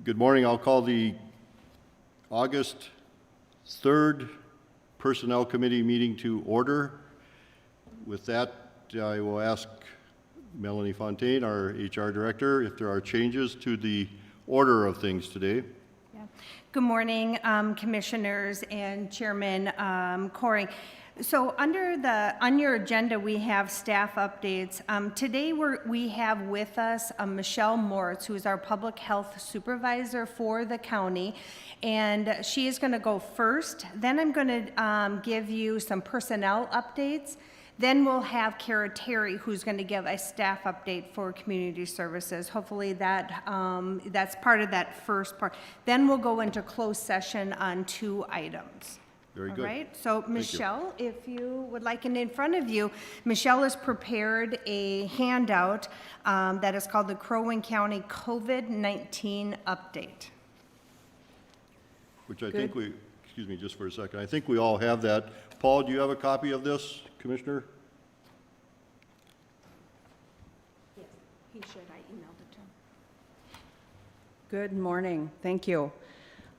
Good morning. I'll call the August 3rd Personnel Committee meeting to order. With that, I will ask Melanie Fontaine, our HR Director, if there are changes to the order of things today. Yeah. Good morning, Commissioners and Chairman Coring. So on your agenda, we have staff updates. Today we have with us Michelle Moritz, who is our Public Health Supervisor for the county, and she is going to go first. Then I'm going to give you some personnel updates. Then we'll have Kara Terry, who's going to give a staff update for community services. Hopefully that's part of that first part. Then we'll go into closed session on 2 items. Very good. All right, so Michelle, if you would like it in front of you, Michelle has prepared a handout that is called the Crow Wing County COVID-19 Update. Which I think excuse me just for a second, I think we all have that. Paul, do you have a copy of this, Commissioner? Yes, he should. I emailed it to him. Good morning. Thank you.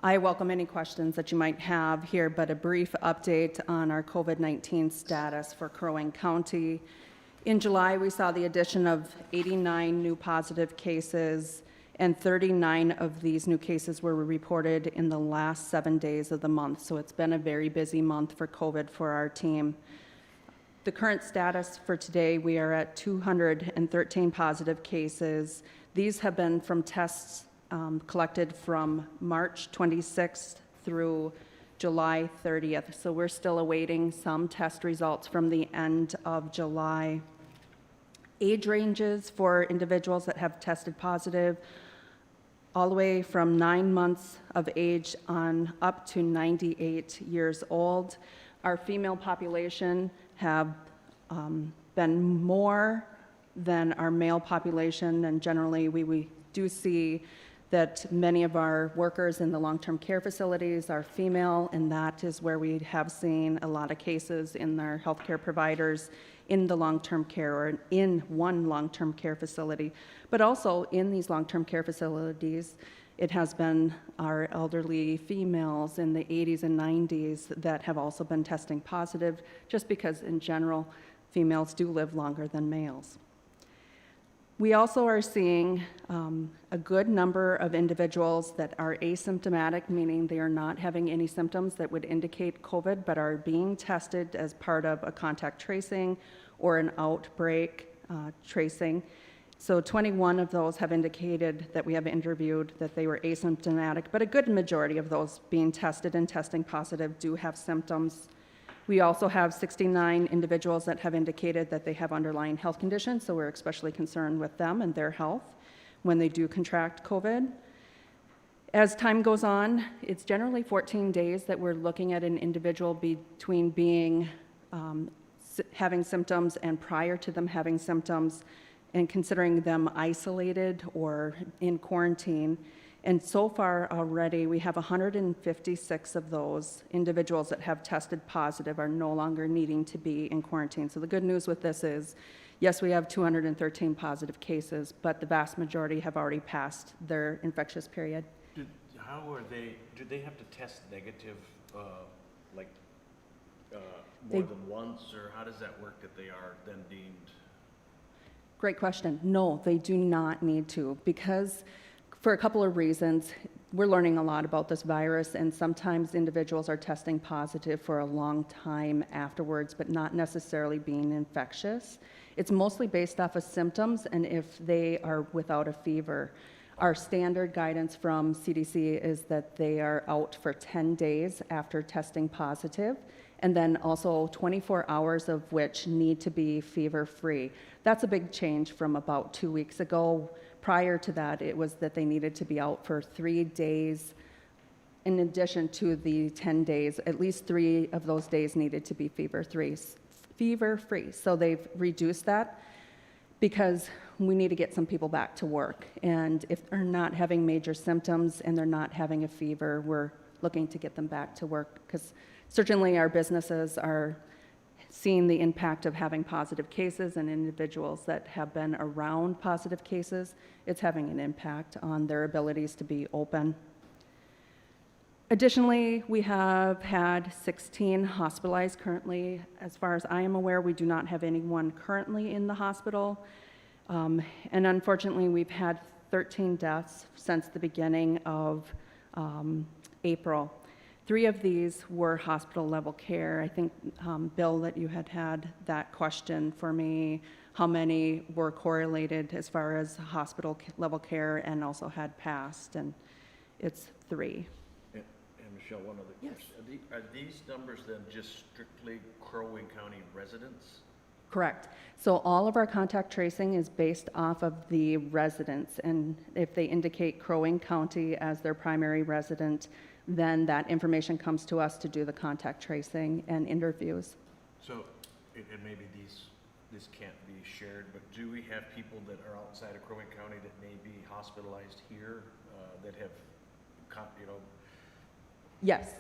I welcome any questions that you might have here, but a brief update on our COVID-19 status for Crow Wing County. In July, we saw the addition of 89 new positive cases, and 39 of these new cases were reported in the last 7 days of the month. So it's been a very busy month for COVID for our team. The current status for today, we are at 213 positive cases. These have been from tests collected from March 26th through July 30th. So we're still awaiting some test results from the end of July. Age ranges for individuals that have tested positive, all the way from 9 months of age on up to 98 years old. Our female population have been more than our male population, and generally we do see that many of our workers in the long-term care facilities are female, and that is where we have seen a lot of cases in our healthcare providers in the long-term care or in one long-term care facility. But also in these long-term care facilities, it has been our elderly females in the 80s and 90s that have also been testing positive, just because in general, females do live longer than males. We also are seeing a good number of individuals that are asymptomatic, meaning they are not having any symptoms that would indicate COVID, but are being tested as part of a contact tracing or an outbreak tracing. So 21 of those have indicated that we have interviewed that they were asymptomatic, but a good majority of those being tested and testing positive do have symptoms. We also have 69 individuals that have indicated that they have underlying health conditions, so we're especially concerned with them and their health when they do contract COVID. As time goes on, it's generally 14 days that we're looking at an individual between being having symptoms and prior to them having symptoms, and considering them isolated or in quarantine. And so far already, we have 156 of those individuals that have tested positive are no longer needing to be in quarantine. So the good news with this is, yes, we have 213 positive cases, but the vast majority have already passed their infectious period. Do they have to test negative, more than once, or how does that work that they are then deemed? Great question. No, they do not need to, because for a couple of reasons. We're learning a lot about this virus, and sometimes individuals are testing positive for a long time afterwards, but not necessarily being infectious. It's mostly based off of symptoms and if they are without a fever. Our standard guidance from CDC is that they are out for 10 days after testing positive, and then also 24 hours of which need to be fever-free. That's a big change from about 2 weeks ago. Prior to that, it was that they needed to be out for 3 days. In addition to the 10 days, at least 3 of those days needed to be fever-free. So they've reduced that because we need to get some people back to work. And if they're not having major symptoms and they're not having a fever, we're looking to get them back to work, because certainly our businesses are seeing the impact of having positive cases and individuals that have been around positive cases, it's having an impact on their abilities to be open. Additionally, we have had 16 hospitalized currently. As far as I am aware, we do not have anyone currently in the hospital. And unfortunately, we've had 13 deaths since the beginning of April. 3 of these were hospital level care. I think, Bill, that you had that question for me, how many were correlated as far as hospital level care and also had passed, and it's 3. And Michelle, one other Yes. question. Are these numbers then just strictly Crow Wing County residents? Correct. So all of our contact tracing is based off of the residents, and if they indicate Crow Wing County as their primary resident, then that information comes to us to do the contact tracing and interviews. So, and maybe this can't be shared, but do we have people that are outside of Crow Wing County that may be hospitalized here, that have, you know? Yes.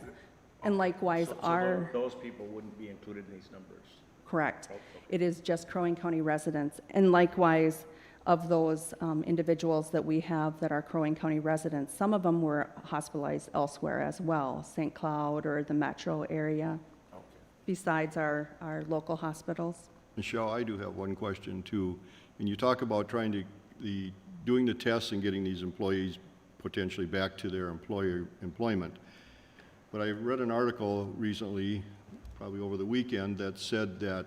And likewise, So those people wouldn't be included in these numbers? correct. Okay. It is just Crow Wing County residents. And likewise, of those individuals that we have that are Crow Wing County residents, some of them were hospitalized elsewhere as well, St. Cloud or the metro area, Okay. besides our local hospitals. Michelle, I do have one question too. When you talk about trying to, doing the tests and getting these employees potentially back to their employment, but I read an article recently, probably over the weekend, that said that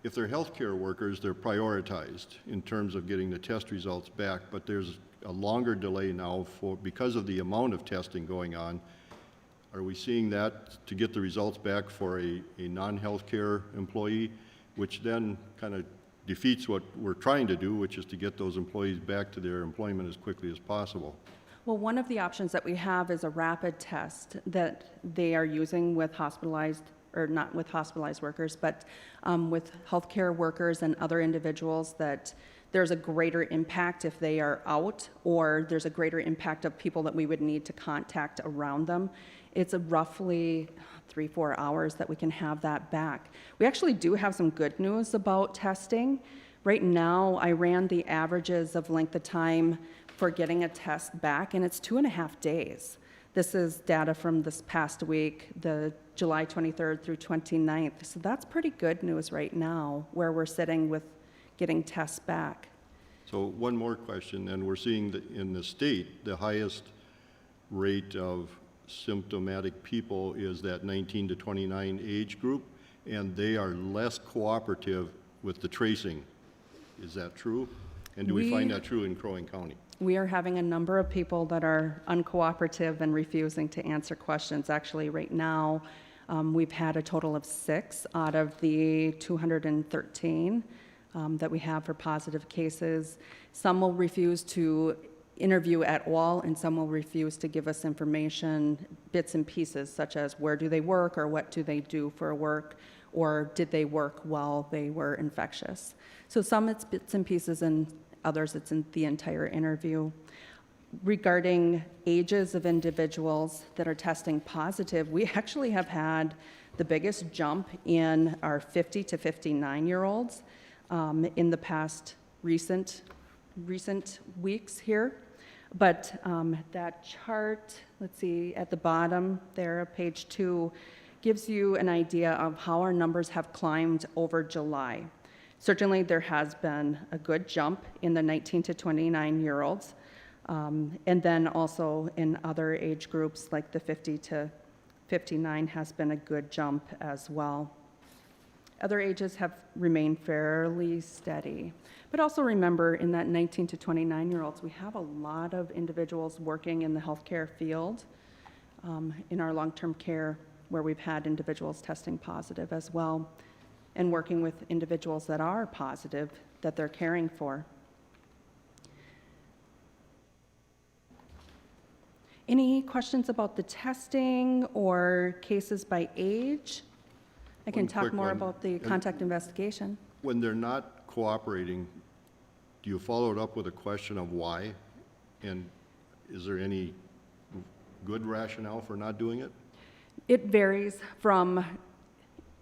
if they're healthcare workers, they're prioritized in terms of getting the test results back, but there's a longer delay now because of the amount of testing going on. Are we seeing that to get the results back for a non-healthcare employee, which then kind of defeats what we're trying to do, which is to get those employees back to their employment as quickly as possible? Well, one of the options that we have is a rapid test that they are using with hospitalized, or not with hospitalized workers, but with healthcare workers and other individuals, that there's a greater impact if they are out, or there's a greater impact of people that we would need to contact around them. It's a roughly 3-4 hours that we can have that back. We actually do have some good news about testing. Right now, I ran the averages of length of time for getting a test back, and it's 2.5 days. This is data from this past week, the July 23rd through 29th. So that's pretty good news right now, where we're sitting with getting tests back. So one more question, and we're seeing that in the state, the highest rate of symptomatic people is that 19 to 29 age group, and they are less cooperative with the tracing. Is that true? And do we find that true in Crow Wing County? We are having a number of people that are uncooperative and refusing to answer questions. Actually, right now, we've had a total of 6 out of the 213 that we have for positive cases. Some will refuse to interview at all, and some will refuse to give us information, bits and pieces, such as where do they work, or what do they do for work, or did they work while they were infectious. So some it's bits and pieces, and others it's in the entire interview. Regarding ages of individuals that are testing positive, we actually have had the biggest jump in our 50 to 59-year-olds in the past recent weeks here. But that chart, let's see, at the bottom there, page 2, gives you an idea of how our numbers have climbed over July. Certainly, there has been a good jump in the 19 to 29-year-olds, and then also in other age groups like the 50 to 59 has been a good jump as well. Other ages have remained fairly steady. But also remember, in that 19 to 29-year-olds, we have a lot of individuals working in the healthcare field, in our long-term care, where we've had individuals testing positive as well, and working with individuals that are positive that they're caring for. Any questions about the testing or cases by age? I can One talk quick more one. about the contact investigation. When they're not cooperating, do you follow it up with a question of why? And is there any good rationale for not doing it? It varies from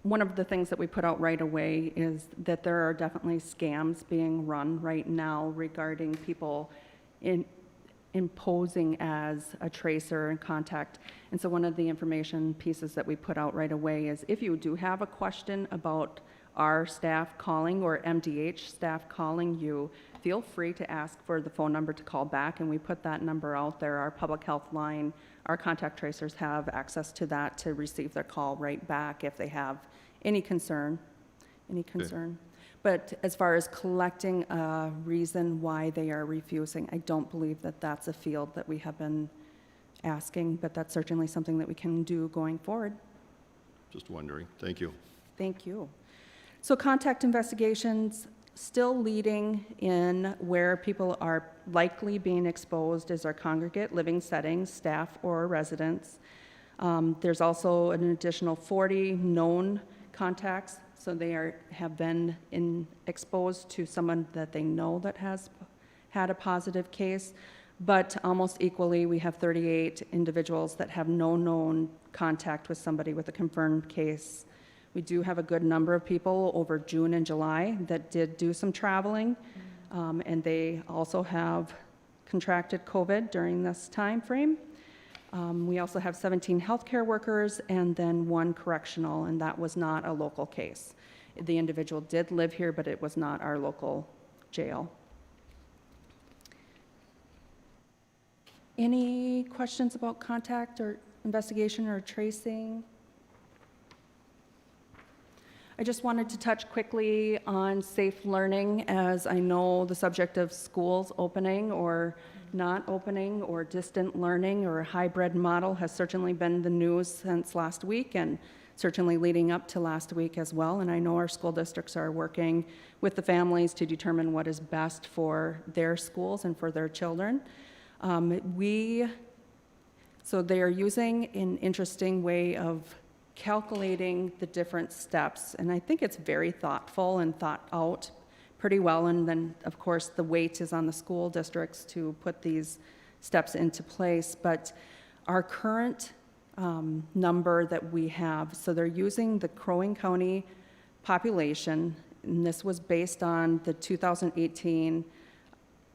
one of the things that we put out right away is that there are definitely scams being run right now regarding people imposing as a tracer and contact. And so one of the information pieces that we put out right away is if you do have a question about our staff calling or MDH staff calling you, feel free to ask for the phone number to call back, and we put that number out there. Our public health line, our contact tracers have access to that to receive their call right back if they have any concern. But as far as collecting a reason why they are refusing, I don't believe that that's a field that we have been asking, but that's certainly something that we can do going forward. Just wondering. Thank you. Thank you. So contact investigations, still leading in where people are likely being exposed is our congregate living settings, staff or residents. There's also an additional 40 known contacts, so they have been exposed to someone that they know that has had a positive case, but almost equally we have 38 individuals that have no known contact with somebody with a confirmed case. We do have a good number of people over June and July that did do some traveling, and they also have contracted COVID during this time frame. We also have 17 healthcare workers and then 1 correctional, and that was not a local case. The individual did live here, but it was not our local jail. Any questions about contact or investigation or tracing? I just wanted to touch quickly on safe learning, as I know the subject of schools opening or not opening or distant learning or a hybrid model has certainly been the news since last week and certainly leading up to last week as well. And I know our school districts are working with the families to determine what is best for their schools and for their children. So they are using an interesting way of calculating the different steps, and I think it's very thoughtful and thought out pretty well, and then of course the weight is on the school districts to put these steps into place. But our current number that we have, so they're using the Crow Wing County population, and this was based on the 2018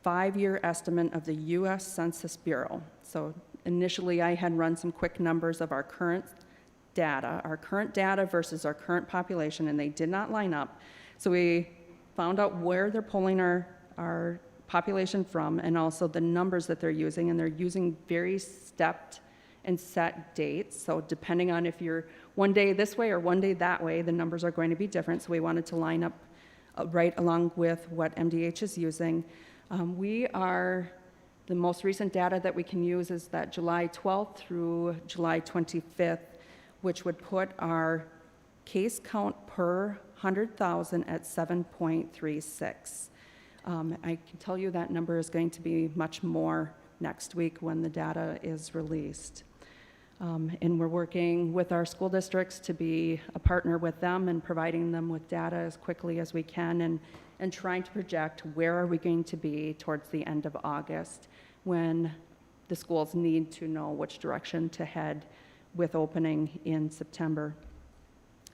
5-year estimate of the U.S. Census Bureau. So initially I had run some quick numbers of our current data versus our current population, and they did not line up. So we found out where they're pulling our population from and also the numbers that they're using, and they're using very stepped and set dates. So depending on if you're one day this way or one day that way, the numbers are going to be different. So we wanted to line up right along with what MDH is using. The most recent data that we can use is that July 12th through July 25th, which would put our case count per 100,000 at 7.36. I can tell you that number is going to be much more next week when the data is released. And we're working with our school districts to be a partner with them and providing them with data as quickly as we can, and trying to project where are we going to be towards the end of August when the schools need to know which direction to head with opening in September.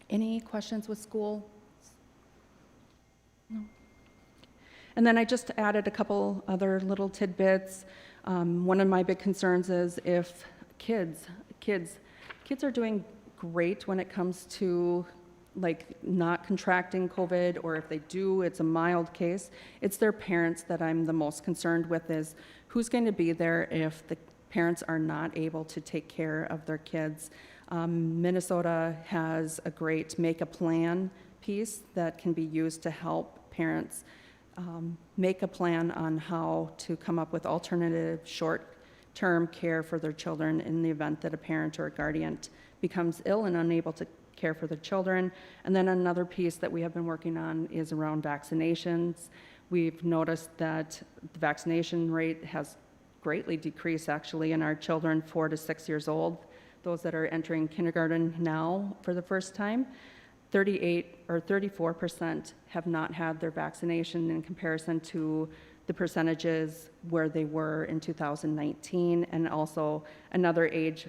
Any questions with school? No. And then I just added a couple other little tidbits. One of my big concerns is if kids are doing great when it comes to like not contracting COVID, or if they do, it's a mild case. It's their parents that I'm the most concerned with, is who's going to be there if the parents are not able to take care of their kids. Minnesota has a great make a plan piece that can be used to help parents make a plan on how to come up with alternative short-term care for their children in the event that a parent or a guardian becomes ill and unable to care for their children. And then another piece that we have been working on is around vaccinations. We've noticed that the vaccination rate has greatly decreased actually in our children 4 to 6 years old, those that are entering kindergarten now for the first time. 38 or 34% have not had their vaccination in comparison to the percentages where they were in 2019, and also another age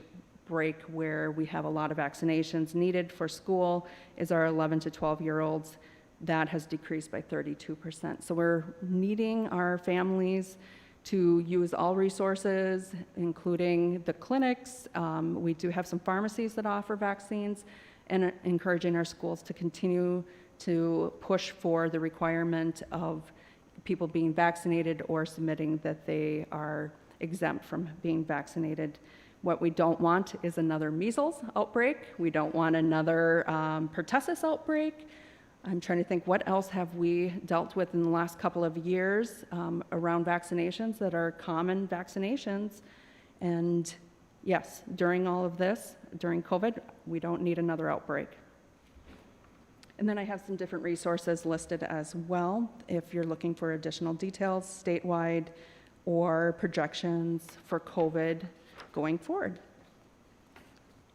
break where we have a lot of vaccinations needed for school is our 11 to 12-year-olds. That has decreased by 32%. So we're needing our families to use all resources, including the clinics. We do have some pharmacies that offer vaccines, and encouraging our schools to continue to push for the requirement of people being vaccinated or submitting that they are exempt from being vaccinated. What we don't want is another measles outbreak. We don't want another pertussis outbreak. I'm trying to think, what else have we dealt with in the last couple of years around vaccinations that are common vaccinations? And yes, during all of this, during COVID, we don't need another outbreak. And then I have some different resources listed as well, if you're looking for additional details statewide or projections for COVID going forward.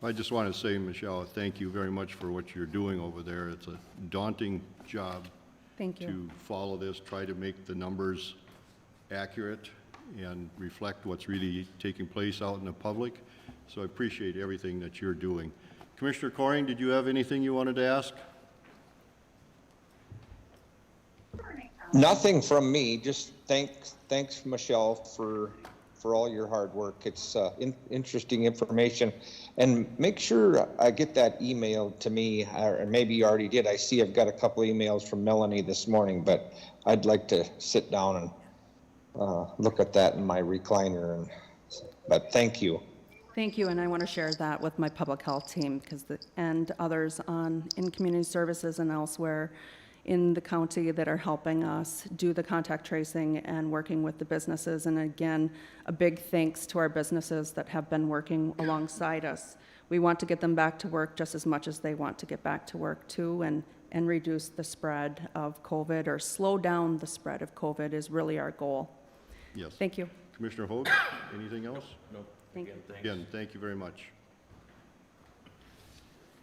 I just want to say, Michelle, thank you very much for what you're doing over there. It's a daunting job Thank you. to follow this, try to make the numbers accurate and reflect what's really taking place out in the public. So I appreciate everything that you're doing. Commissioner Coring, did you have anything you wanted to ask? Nothing from me, just thanks Michelle for all your hard work. It's interesting information. And make sure I get that email to me, or maybe you already did. I see I've got a couple emails from Melanie this morning, but I'd like to sit down and look at that in my recliner. But thank you. Thank you, and I want to share that with my public health team and others in community services and elsewhere in the county that are helping us do the contact tracing and working with the businesses. And again, a big thanks to our businesses that have been working alongside us. We want to get them back to work just as much as they want to get back to work too, and reduce the spread of COVID, or slow down the spread of COVID is really our goal. Yes. Thank you. Commissioner Hoag, anything else? No, Thank again, thanks. Again, thank you very much.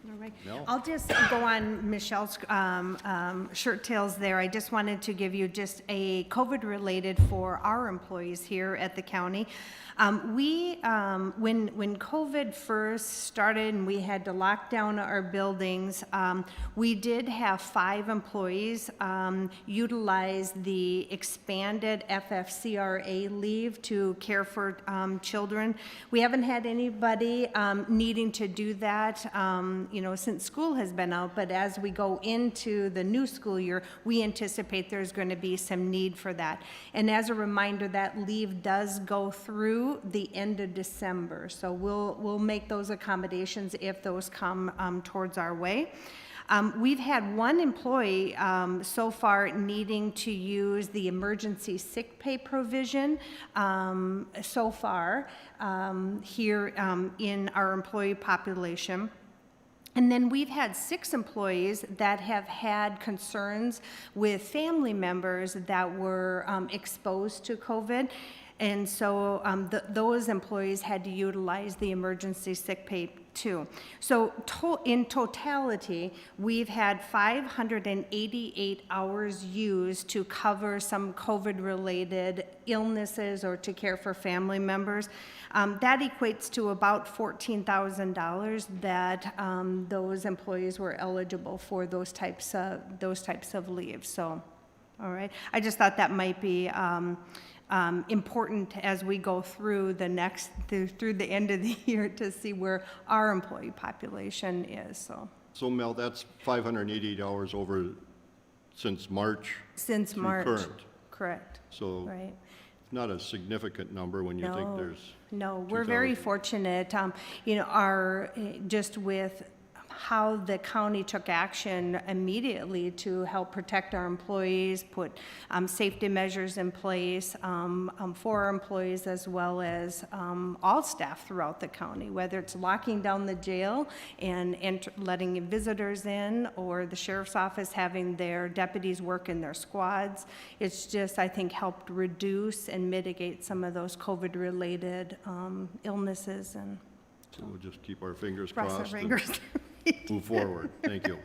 All right. Mel? I'll just go on Michelle's shirt tails there. I just wanted to give you just a COVID-related for our employees here at the county. When COVID first started and we had to lock down our buildings, we did have 5 employees utilize the expanded FFCRA leave to care for children. We haven't had anybody needing to do that since school has been out, but as we go into the new school year, we anticipate there's going to be some need for that. And as a reminder, that leave does go through the end of December, so we'll make those accommodations if those come towards our way. We've had one employee so far needing to use the emergency sick pay provision so far here in our employee population. And then we've had 6 employees that have had concerns with family members that were exposed to COVID. And so those employees had to utilize the emergency sick pay too. So in totality, we've had 588 hours used to cover some COVID-related illnesses or to care for family members. That equates to about $14,000 that those employees were eligible for those types of leave. So, all right. I just thought that might be important as we go through through the end of the year to see where our employee population is. So Mel, that's 588 hours over since March. Since through March. Current. Correct. So Right. not a significant number when you think there's. No, we're very 2,000. fortunate, just with how the county took action immediately to help protect our employees, put safety measures in place for our employees as well as all staff throughout the county, whether it's locking down the jail and letting visitors in, or the sheriff's office having their deputies work in their squads. It's just, I think, helped reduce and mitigate some of those COVID-related illnesses, and So we'll just keep our fingers cross crossed. our and fingers. move forward. Thank you.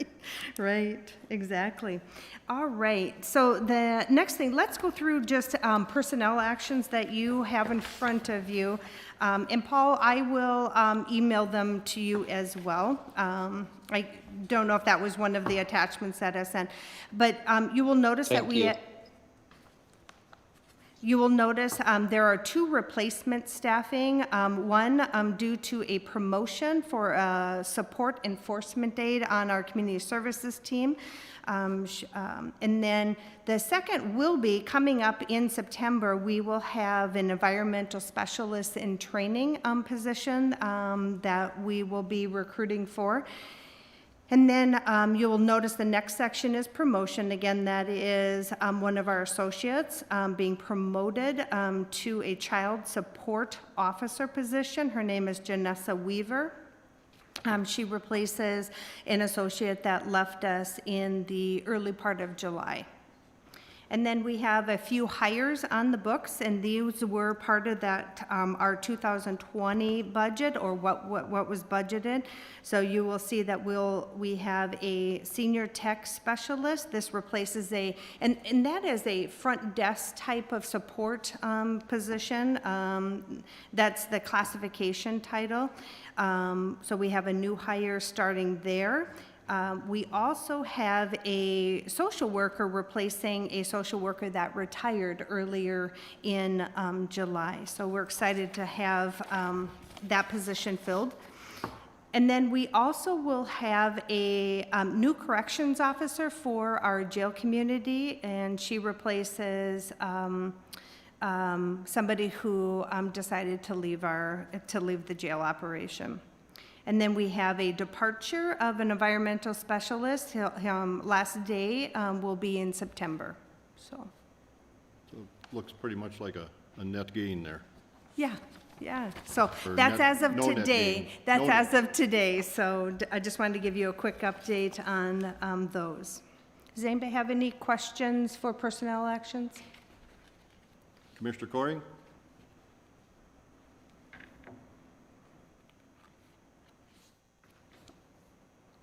Right, exactly. All right, so the next thing, let's go through just personnel actions that you have in front of you. And Paul, I will email them to you as well. I don't know if that was one of the attachments that I sent, but you will notice that Thank we... you. You will notice there are 2 replacement staffing, one due to a promotion for a support enforcement aide on our community services team. And then the second will be coming up in September. We will have an environmental specialist in training position that we will be recruiting for. And then you will notice the next section is promotion. Again, that is one of our associates being promoted to a child support officer position. Her name is Janessa Weaver. She replaces an associate that left us in the early part of July. And then we have a few hires on the books, and these were part of that, our 2020 budget, or what was budgeted. So you will see that we have a senior tech specialist. This replaces and that is a front desk type of support position. That's the classification title. So we have a new hire starting there. We also have a social worker replacing a social worker that retired earlier in July. So we're excited to have that position filled. And then we also will have a new corrections officer for our jail community, and she replaces somebody who decided to leave the jail operation. And then we have a departure of an environmental specialist. Last day will be in September. So Looks pretty much like a net gain there. yeah. So Or that's net- as of no net today. gain. That's No as of today. So I just wanted to give you a quick update on those. Does anybody have any questions for personnel actions? Commissioner Coring?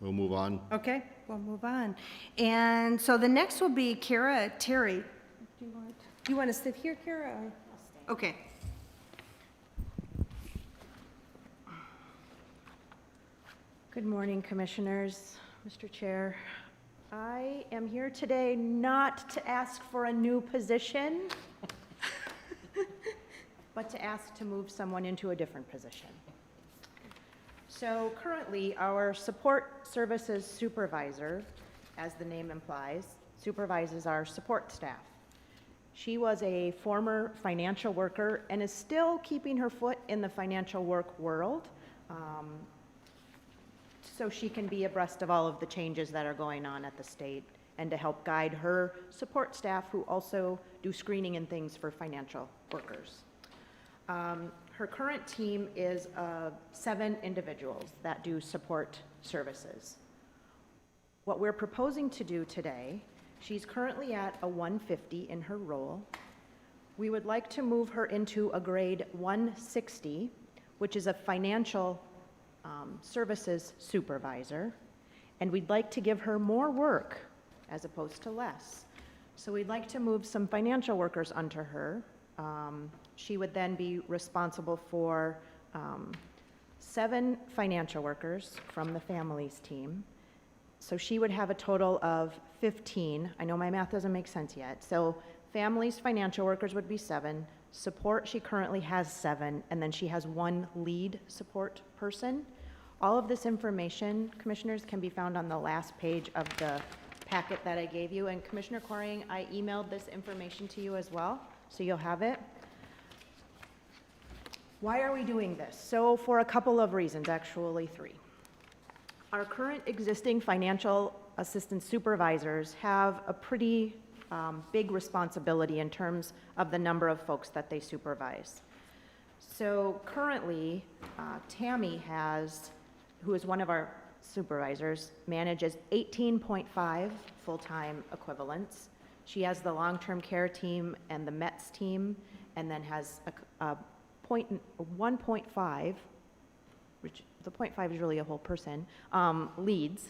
We'll move on. Okay, we'll move on. And so the next will be Kara Terry. Do you want to sit here, Kara? Or? Okay. Good morning, Commissioners, Mr. Chair. I am here today not to ask for a new position, but to ask to move someone into a different position. So currently, our support services supervisor, as the name implies, supervises our support staff. She was a former financial worker and is still keeping her foot in the financial work world, so she can be abreast of all of the changes that are going on at the state and to help guide her support staff who also do screening and things for financial workers. Her current team is 7 individuals that do support services. What we're proposing to do today, she's currently at a 150 in her role. We would like to move her into a grade 160, which is a financial services supervisor, and we'd like to give her more work as opposed to less. So we'd like to move some financial workers under her. She would then be responsible for 7 financial workers from the families team. So she would have a total of 15. I know my math doesn't make sense yet. So families financial workers would be 7. Support, she currently has 7, and then she has 1 lead support person. All of this information, Commissioners, can be found on the last page of the packet that I gave you. And Commissioner Coring, I emailed this information to you as well, so you'll have it. Why are we doing this? So for a couple of reasons, actually 3. Our current existing financial assistant supervisors have a pretty big responsibility in terms of the number of folks that they supervise. So currently, Tammy who is one of our supervisors, manages 18.5 full-time equivalents. She has the long-term care team and the METS team, and then has a 1.5, which the 0.5 is really a whole person, leads.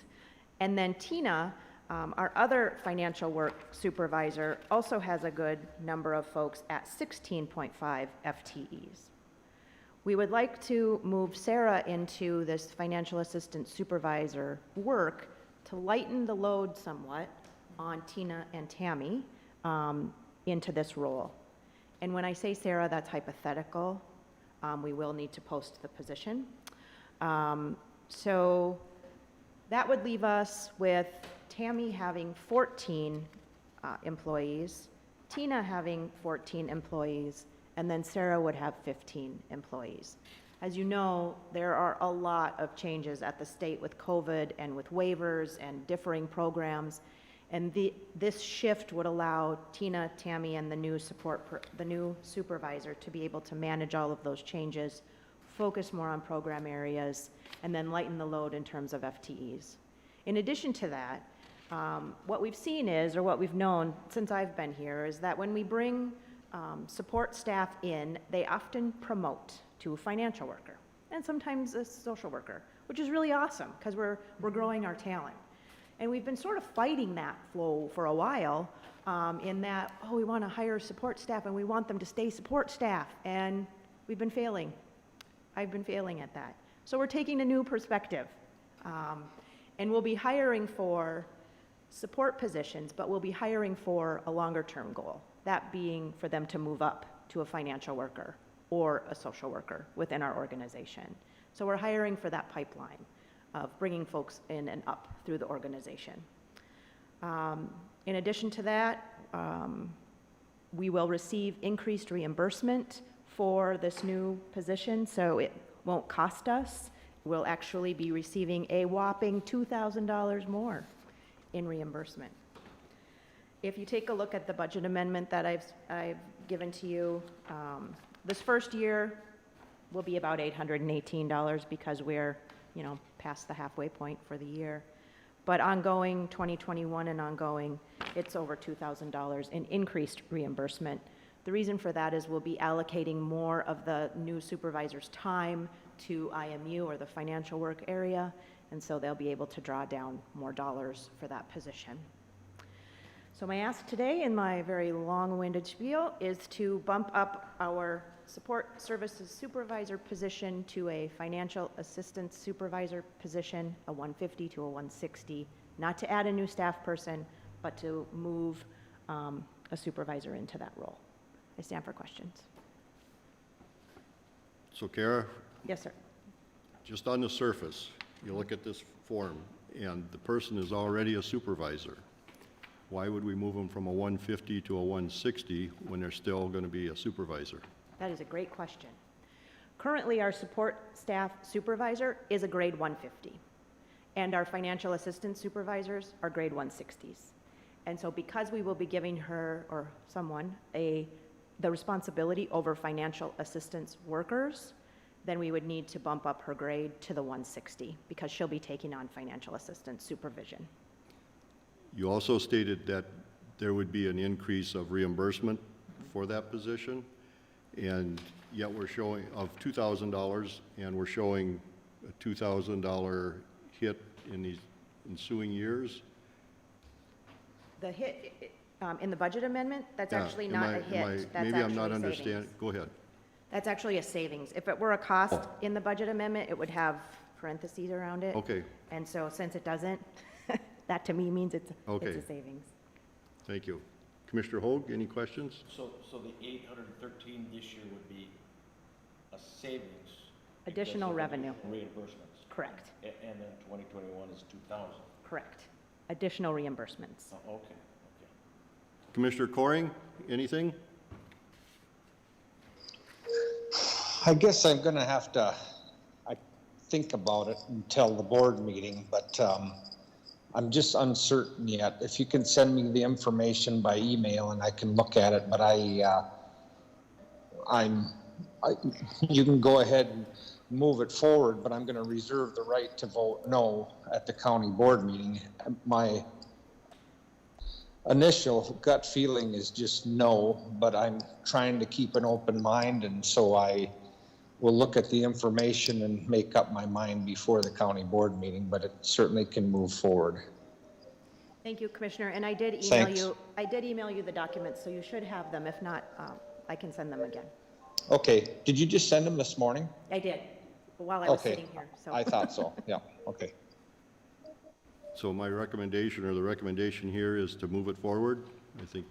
And then Tina, our other financial work supervisor, also has a good number of folks at 16.5 FTEs. We would like to move Sarah into this financial assistant supervisor work to lighten the load somewhat on Tina and Tammy into this role. And when I say Sarah, that's hypothetical. We will need to post the position. So that would leave us with Tammy having 14 employees, Tina having 14 employees, and then Sarah would have 15 employees. As you know, there are a lot of changes at the state with COVID and with waivers and differing programs. And this shift would allow Tina, Tammy, and the new supervisor to be able to manage all of those changes, focus more on program areas, and then lighten the load in terms of FTEs. In addition to that, what we've seen is, or what we've known since I've been here, is that when we bring support staff in, they often promote to a financial worker and sometimes a social worker, which is really awesome because we're growing our talent. And we've been sort of fighting that flow for a while in that, we want to hire support staff and we want them to stay support staff. And we've been failing. I've been failing at that. So we're taking a new perspective. And we'll be hiring for support positions, but we'll be hiring for a longer term goal. That being for them to move up to a financial worker or a social worker within our organization. So we're hiring for that pipeline of bringing folks in and up through the organization. In addition to that, we will receive increased reimbursement for this new position, so it won't cost us. We'll actually be receiving a whopping $2,000 more in reimbursement. If you take a look at the budget amendment that I've given to you, this first year will be about $818 because we're, past the halfway point for the year. But ongoing, 2021 and ongoing, it's over $2,000 in increased reimbursement. The reason for that is we'll be allocating more of the new supervisor's time to IMU, or the financial work area, and so they'll be able to draw down more dollars for that position. So my ask today in my very long-winded spiel is to bump up our support services supervisor position to a financial assistance supervisor position, a 150 to a 160, not to add a new staff person, but to move a supervisor into that role. I stand for questions. So Kara, Yes, sir. just on the surface, you look at this form and the person is already a supervisor. Why would we move them from a 150 to a 160 when they're still going to be a supervisor? That is a great question. Currently, our support staff supervisor is a grade 150, and our financial assistance supervisors are grade 160s. And so because we will be giving her, or someone, the responsibility over financial assistance workers, then we would need to bump up her grade to the 160 because she'll be taking on financial assistance supervision. You also stated that there would be an increase of reimbursement for that position, and yet we're showing of $2,000, and we're showing a $2,000 hit in these ensuing years. The hit in the budget amendment, that's Yeah, actually am not I- a hit. am I- That's Maybe I'm not actually understanding. savings. Go ahead. That's actually a savings. If it were a cost in the budget amendment, it would have parentheses around it. Okay, And so since it doesn't, that to me means it's Okay. a savings. thank you. Commissioner Hoag, any questions? So the 813 this year would be a savings. Additional because of the revenue. Reimbursements. Correct, And then 2021 is 2,000. correct. Additional reimbursements. Oh, okay. Commissioner Coring, anything? I guess I'm gonna have to, think about it until the board meeting, but, I'm just uncertain yet. If you can send me the information by email and I can look at it, but you can go ahead and move it forward, but I'm gonna reserve the right to vote no at the county board meeting. My initial gut feeling is just no, but I'm trying to keep an open mind, and so will look at the information and make up my mind before the county board meeting, but it certainly can move forward. Thank you, Commissioner, and I did email Thanks. you, the documents, so you should have them. If not, I can send them again. Okay, did you just send them this morning? I did, while I was Okay, sitting here, so. I thought so, yeah, okay. So my recommendation, or the recommendation here, is to move it forward. I think,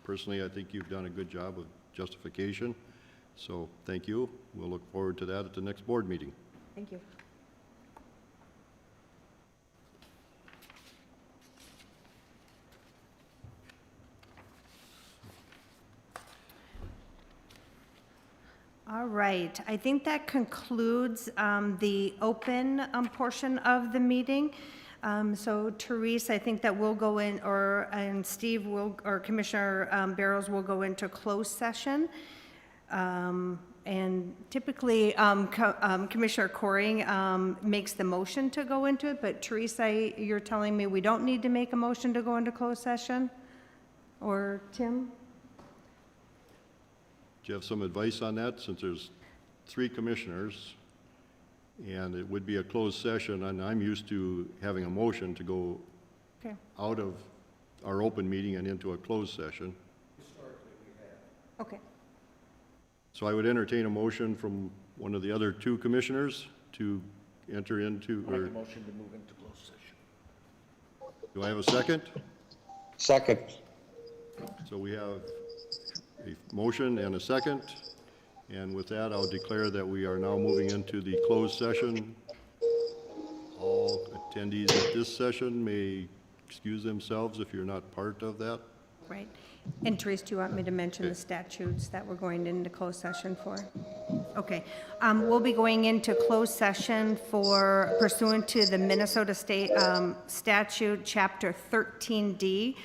personally, I think you've done a good job of justification. So thank you. We'll look forward to that at the next board meeting. Thank you. All right, I think that concludes the open portion of the meeting. So Therese, I think that we'll go in, and Steve will, or Commissioner Barrows will go into closed session. And typically, Commissioner Coring makes the motion to go into it, but Teresa, you're telling me we don't need to make a motion to go into closed session? Or Tim? Do you have some advice on that, since there's 3 commissioners, and it would be a closed session, and I'm used to having a motion to go Okay. out of our open meeting and into a closed session. Okay. So I would entertain a motion from one of the other 2 commissioners to enter into, Make or a motion to move into closed session. do I have a second? Second, So we have a motion and a second, and with that, I'll declare that we are now moving into the closed session. All attendees at this session may excuse themselves if you're not part of that. Right. And Therese, do you want me to mention the statutes that we're going into closed session for? Okay. We'll be going into closed session for pursuant to the Minnesota State Statute, Chapter 13D.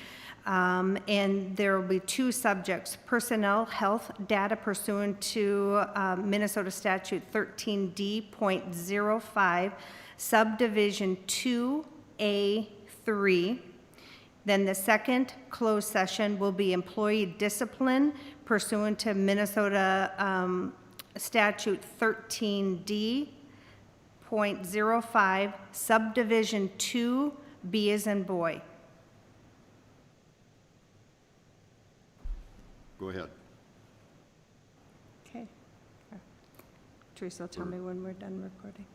And there will be 2 subjects: personnel health data pursuant to Minnesota Statute 13D.05, subdivision 2A3. Then the second closed session will be employee discipline pursuant to Minnesota Statute 13D.05, subdivision 2, B as in boy. Go ahead. Okay. Teresa will tell me when we're done recording.